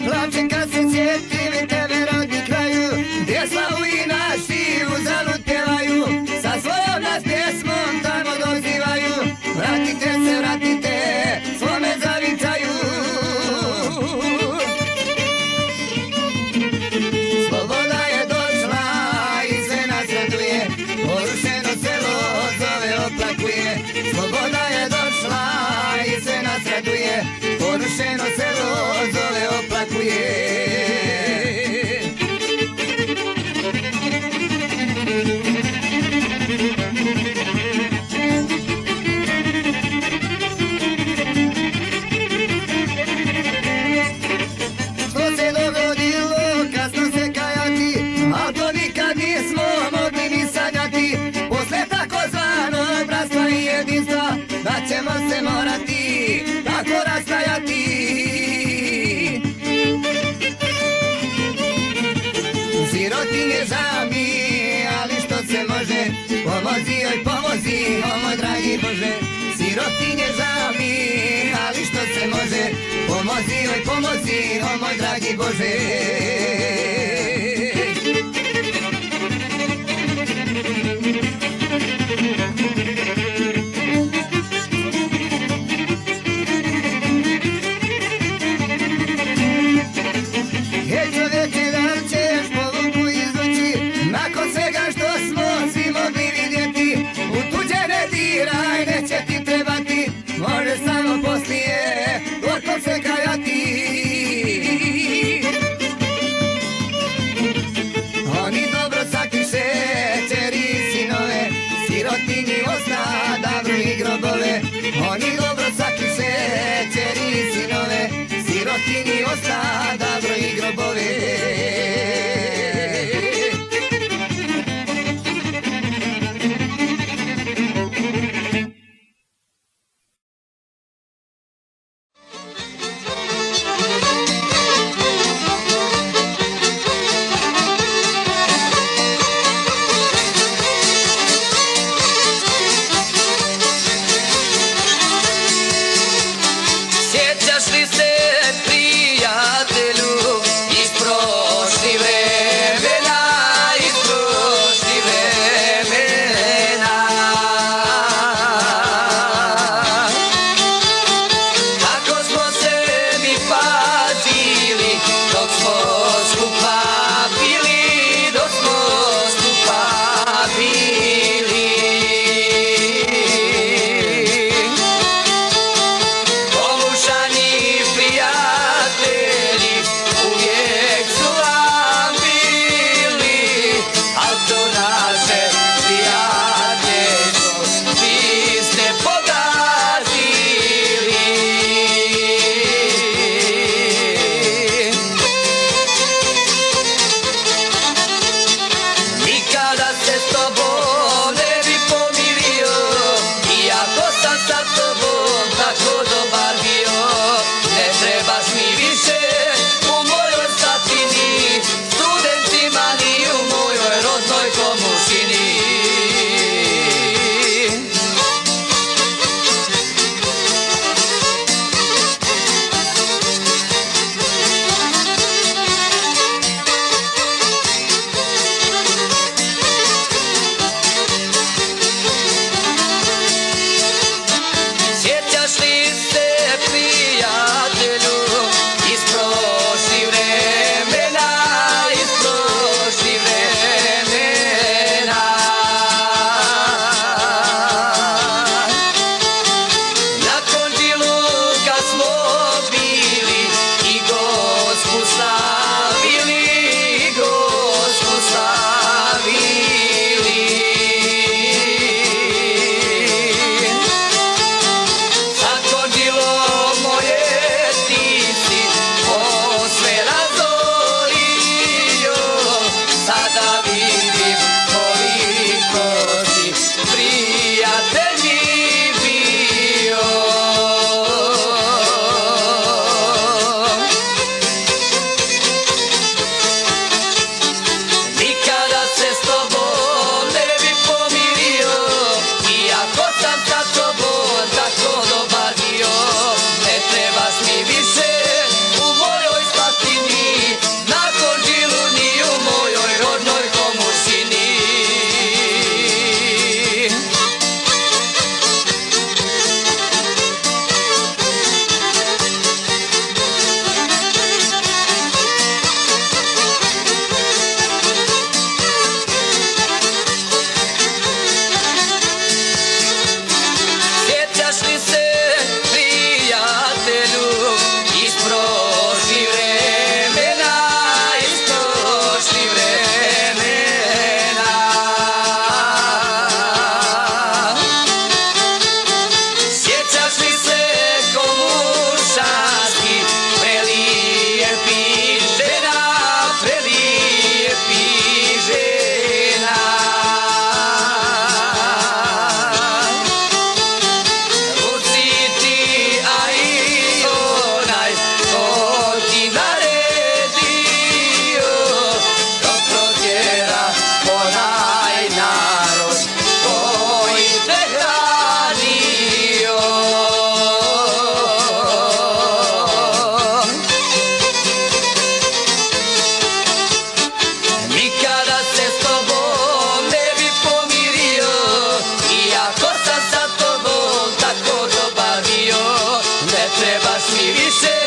Plačem kad se sjetim tebe rodni kraju, gdje slavuji naši uzalud pjevaju, sa svojom nas pjesmom tamo dozivaju. Vratite, svome zavičaju. Sloboda je došla i sve nas raduje, porušeno selo zove oplakuje. Sloboda je došla i sve nas raduje, porušeno selo zove oplakuje. Što se dogodilo, kasno se kajati, a to nikad nismo mogli ni sanjati. Posle takozvanog bratstva i jedinstva, da ćemo se morati tako rastajati. Sirotinje žami, ali što se može, pomozi joj pomozi, o moj dragi Bože. Sirotinje žami, ali što se može, pomozi joj pomozi, o moj dragi Bože. Hej čovječe, da li ćeš povuku izvući, nakon svega što smo svi mogli vidjeti? U tuđe ne diraj, neće ti trebati, možeš samo poslije gorko se kajati. Oni dobro sakriše čeri i sinove, sirotinji osna davru i grobove. Oni dobro sakriše čeri i sinove, sirotinji osna davru i grobove. Sjećaš li se, prijatelju, više